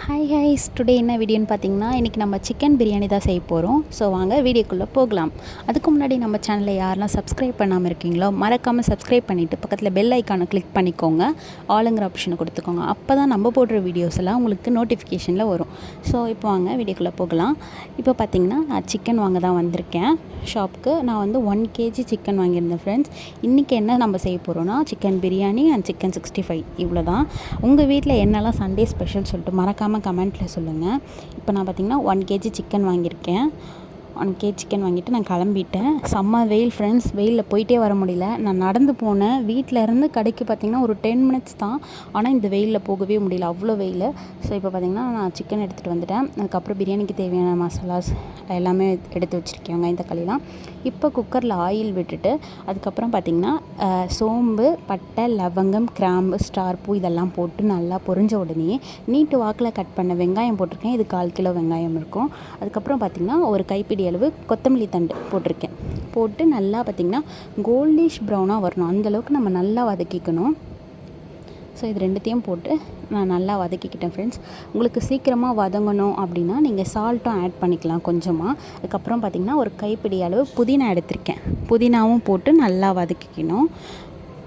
Hi highs today என்ன வீடியோன்னு பார்த்தீங்கன்னா இன்றைக்கி நம்ம சிக்கன் பிரியாணி தான் செய்ய போகிறோம். ஸோ வாங்க வீடியோக்குள்ளே போகலாம். அதுக்கு முன்னாடி நம்ம சேனலில் யாரெல்லாம் சப்ஸ்கிரைப் பண்ணாமல் இருக்கீங்களோ மறக்காமல் சப்ஸ்கிரைப் பண்ணிவிட்டு பக்கத்தில் பெல் ஐக்கானை கிளிக் பண்ணிக்கோங்க. ஆளுங்கிற ஆப்ஷனை கொடுத்துக்கோங்க. அப்போ தான் நம்ம போடுற வீடியோஸ் எல்லாம் உங்களுக்கு நோட்டிஃபிகேஷனில் வரும். ஸோ இப்போ வாங்க வீடியோக்குள்ளே போகலாம். இப்போ பார்த்தீங்கன்னா நான் சிக்கன் வாங்க தான் வந்திருக்கேன் ஷாப்புக்கு. நான் வந்து 1 kg சிக்கன் வாங்கியிருந்தேன் ஃப்ரெண்ட்ஸ். இன்றைக்கி என்ன நம்ம செய்ய போகிறோன்னா சிக்கன் பிரியாணி அண்ட் சிக்கன் 65 இவ்வளோ தான். உங்கள் வீட்டில் என்னெல்லாம் சண்டே ஸ்பெஷல் சொல்லிட்டு மறக்காமல் கமெண்ட்டில் சொல்லுங்கள். இப்போ நான் பார்த்திங்கன்னா 1 kg சிக்கன் வாங்கியிருக்கேன். 1 kg சிக்கன் வாங்கிட்டு நான் கிளம்பிட்டேன். செம்ம வெயில் ஃப்ரெண்ட்ஸ், வெயிலில் போயிட்டே வர முடியல. நான் நடந்து போனேன். வீட்டிலேருந்து கடைக்கு பார்த்திங்கன்னா ஒரு 10 minutes தான். ஆனால் இந்த வெயிலில் போகவே முடியல, அவ்வளோ வெயில். ஸோ இப்போ பார்த்திங்கன்னா நான் சிக்கன் எடுத்துகிட்டு வந்துட்டேன். அதுக்கப்புறம் பிரியாணிக்கு தேவையான மசாலாஸ் எல்லாமே எடுத்து வச்சுருக்கேன், வெங்காயம் தக்காளிலாம். இப்போ குக்கரில் ஆயில் விட்டுட்டு அதுக்கப்புறம் பார்த்திங்கன்னா சோம்பு, பட்டை, லவங்கம், கிராம்பு, ஸ்டார் பூ இதெல்லாம் போட்டு நல்லா பொரிஞ்ச உடனே நீட்டு வாக்கில் கட் பண்ண வெங்காயம் போட்டிருக்கேன். இது 1/4 கிலோ வெங்காயம் இருக்கும். அதுக்கப்புறம் பார்த்திங்கன்னா ஒரு கைப்பிடி அளவு கொத்தமல்லி தண்டு போட்டிருக்கேன். போட்டு நல்லா பார்த்திங்கன்னா கோல்டிஷ் ப்ரௌனாக வரணும், அந்தளவுக்கு நம்ம நல்லா வதக்கிக்கணும். ஸோ இது ரெண்டுத்தையும் போட்டு நான் நல்லா வதக்கிக்கிட்டேன் ஃப்ரெண்ட்ஸ். உங்களுக்கு சீக்கிரமாக வதங்கணும் அப்படின்னா நீங்கள் சால்ட்டும் ஆட் பண்ணிக்கலாம் கொஞ்சமாக. அதுக்கப்புறம் பார்த்திங்கன்னா ஒரு கைப்பிடி அளவு புதினா எடுத்திருக்கேன். புதினாவும் போட்டு நல்லா வதக்கிக்கணும்.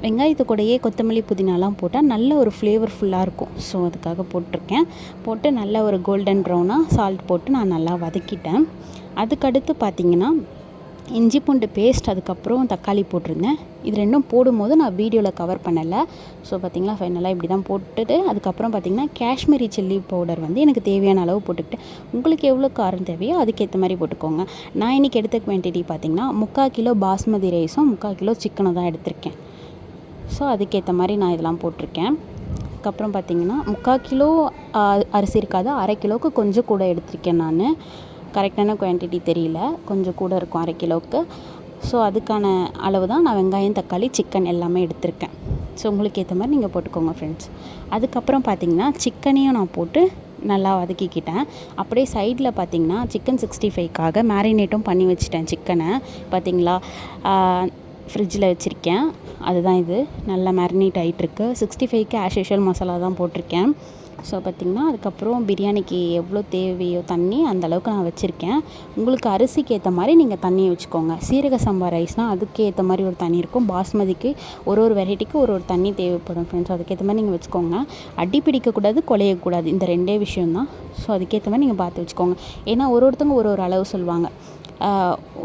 வெங்காயத்து கூடயே கொத்தமல்லி புதினாலாம் போட்டால் நல்ல ஒரு ஃப்ளேவர்ஃபுல்லாக இருக்கும். ஸோ அதுக்காக போட்டிருக்கேன். போட்டு நல்ல ஒரு கோல்டன் ப்ரௌனாக சால்ட் போட்டு நான் நல்லா வதக்கிட்டேன். அதுக்கடுத்து பார்த்திங்கன்னா இஞ்சி பூண்டு பேஸ்ட், அதுக்கப்புறம் தக்காளி போட்டிருந்தேன். இது ரெண்டும் போடும்போது நான் வீடியோவில் கவர் பண்ணலை. ஸோ பார்த்திங்களா ஃபைனலாக இப்படி தான் போட்டுட்டு அதுக்கப்புறம் பார்த்திங்கன்னா காஷ்மீரி சில்லி பவுடர் வந்து எனக்கு தேவையான அளவு போட்டுக்கிட்டு, உங்களுக்கு எவ்வளோ காரம் தேவையோ அதுக்கேற்ற மாதிரி போட்டுக்கோங்க. நான் இன்றைக்கி எடுத்த குவான்டிட்டி பார்த்திங்கன்னா 3/4 கிலோ பாஸ்மதி ரைஸும் 3/4 கிலோ சிக்கனும் தான் எடுத்திருக்கேன். ஸோ அதுக்கேற்ற மாதிரி நான் இதெல்லாம் போட்டிருக்கேன். அதுக்கப்புறம் பார்த்திங்கன்னா 3/4 கிலோ அரிசி இருக்காது, 1/2 கிலோவுக்கு கொஞ்சம் கூட எடுத்திருக்கேன் நான். கரெக்டான குவான்டிட்டி தெரியல, கொஞ்சம் கூட இருக்கும் 1/2 கிலோவுக்கு. ஸோ அதுக்கான அளவு தான் நான் வெங்காயம் தக்காளி சிக்கன் எல்லாமே எடுத்திருக்கேன். ஸோ உங்களுக்கு ஏற்ற மாதிரி நீங்கள் போட்டுக்கோங்க ஃப்ரெண்ட்ஸ். அதுக்கப்புறம் பார்த்திங்கன்னா சிக்கனையும் நான் போட்டு நல்லா வதக்கிக்கிட்டேன். அப்படியே சைடில் பார்த்திங்கன்னா சிக்கன் 65க்காக மேரினேட்டும் பண்ணி வச்சுட்டேன் சிக்கனை. பார்த்திங்களா ஃப்ரிட்ஜில் வச்சுருக்கேன். அதுதான் இது நல்லா மேரினேட் ஆகிட்டுருக்கு. 65க்கு ஆஸ் யூஷுவல் மசாலா தான் போட்டிருக்கேன். ஸோ பார்த்திங்கன்னா அதுக்கப்புறம் பிரியாணிக்கு எவ்வளோ தேவையோ தண்ணி அந்தளவுக்கு நான் வச்சுருக்கேன். உங்களுக்கு அரிசிக்கு ஏற்ற மாதிரி நீங்கள் தண்ணியை வச்சுக்கோங்க. சீரக சம்பா ரைஸ்னால் அதுக்கு ஏற்ற மாதிரி ஒரு தண்ணி இருக்கும். பாஸ்மதிக்கு ஒரு வெரைட்டிக்கு ஒரு தண்ணி தேவைப்படும் ஃப்ரெண்ட்ஸ். அதுக்கேற்ற மாதிரி நீங்கள் வச்சுக்கோங்க. அடி பிடிக்கக்கூடாது, குலையக்கூடாது, இந்த 2 விஷயந்தான். ஸோ அதுக்கேற்ற மாதிரி நீங்கள் பார்த்து வச்சுக்கோங்க. ஏன்னா ஒருத்தவங்க ஒரு அளவு சொல்லுவாங்க.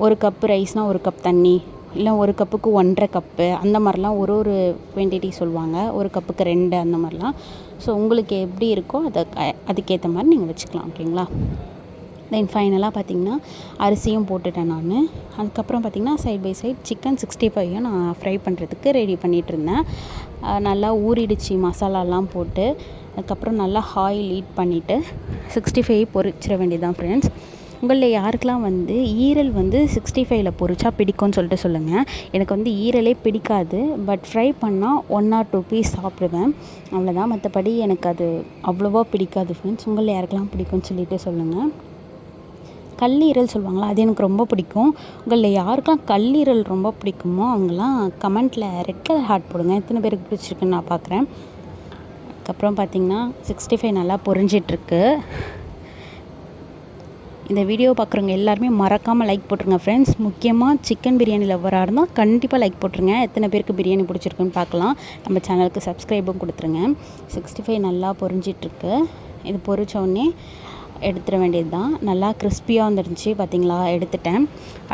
1 கப்பு ரைஸ்னால் 1 கப் தண்ணி, இல்லை 1 கப்புக்கு 1.5 கப்பு, அந்த மாதிரிலாம் ஒரு குவான்டிட்டி சொல்லுவாங்க. 1 கப்புக்கு 2 அந்த மாதிரிலாம். ஸோ உங்களுக்கு எப்படி இருக்கோ அதுக்கேற்ற மாதிரி நீங்கள் வச்சுக்கலாம், ஓகேங்களா. தென் ஃபைனலாக பார்த்திங்கன்னா அரிசியும் போட்டுட்டேன் நான். அதுக்கப்புறம் பார்த்திங்கன்னா சைட் பை சைட் சிக்கன் 65யும் நான் ஃப்ரை பண்ணுறதுக்கு ரெடி பண்ணிகிட்டு இருந்தேன். நல்லா ஊறிடுச்சு மசாலாலாம் போட்டு. அதுக்கப்புறம் நல்லா ஆயில் ஹீட் பண்ணிவிட்டு 65 பொரிச்சிட வேண்டியதுதான் ஃப்ரெண்ட்ஸ். உங்களில் யாருக்கெல்லாம் வந்து ஈரல் வந்து 65ல் பொரிச்சா பிடிக்கும்னு சொல்லிட்டு சொல்லுங்கள். எனக்கு வந்து ஈரலே பிடிக்காது, பட் ஃப்ரை பண்ணால் 1 or 2 பீஸ் சாப்பிடுவேன், அவ்வளோதான். மற்றபடி எனக்கு அது அவ்வளோவா பிடிக்காது ஃப்ரெண்ட்ஸ். உங்களில் யாருக்கெல்லாம் பிடிக்கும்னு சொல்லிட்டு சொல்லுங்கள். கல்லீரல் சொல்லுவாங்களா, அது எனக்கு ரொம்ப பிடிக்கும். உங்களில் யாருக்கெல்லாம் கல்லீரல் ரொம்ப பிடிக்குமோ அவங்களாம் கமெண்ட்டில் ரெட் கலர் ஹார்ட் போடுங்க. எத்தனை பேருக்கு பிடிச்சிருக்குன்னு நான் பார்க்குறேன். அதுக்கப்புறம் பார்த்திங்கன்னா 65 நல்லா பொரிஞ்சிட்ருக்கு. இந்த வீடியோ பார்க்குறவங்க எல்லாருமே மறக்காமல் லைக் போட்டுருங்க ஃப்ரெண்ட்ஸ். முக்கியமாக சிக்கன் பிரியாணி லவ்வராக இருந்தால் கண்டிப்பாக லைக் போட்டுருங்க. எத்தனை பேருக்கு பிரியாணி பிடிச்சிருக்குன்னு பார்க்கலாம். நம்ம சேனலுக்கு சப்ஸ்கிரைபும் கொடுத்துருங்க. 65 நல்லா பொரிஞ்சிட்ருக்கு. இது பொரிச்சோடனே எடுத்துட வேண்டியது தான். நல்லா கிறிஸ்பியாக வந்துருந்துச்சு பார்த்திங்களா, எடுத்துட்டேன்.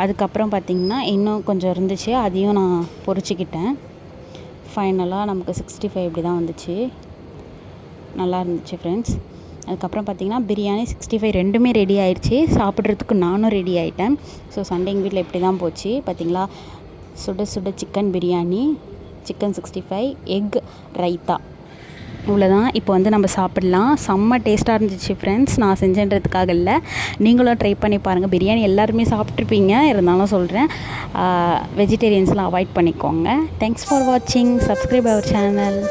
அதுக்கப்புறம் பார்த்திங்கன்னா இன்னும் கொஞ்சம் இருந்துச்சு, அதையும் நான் பொரிச்சிக்கிட்டேன். ஃபைனலாக நமக்கு 65 இப்படி தான் வந்துச்சு. நல்லா இருந்துச்சு ஃப்ரெண்ட்ஸ். அதுக்கப்புறம் பார்த்திங்கன்னா பிரியாணி 65 ரெண்டுமே ரெடி ஆயிடுச்சு. சாப்பிட்றதுக்கு நானும் ரெடி ஆகிட்டேன். ஸோ சண்டே எங்கள் வீட்டில் இப்படி தான் போச்சு பார்த்திங்களா. சுட சுட chicken biryani, chicken 65, egg raita, இவ்வளோதான். இப்போ வந்து நம்ம சாப்பிட்லாம். செம்ம டேஸ்ட்டாக இருந்துச்சு ஃப்ரெண்ட்ஸ். நான் செஞ்சேன்றதுக்காக இல்லை, நீங்களும் ட்ரை பண்ணி பாருங்கள். பிரியாணி எல்லாருமே சாப்பிட்ருப்பீங்க, இருந்தாலும் சொல்கிறேன், வெஜிடேரியன்ஸ்லாம் அவாய்ட் பண்ணிக்கோங்க. தேங்க்ஸ் ஃபார் வாட்சிங். Subscribe our channel.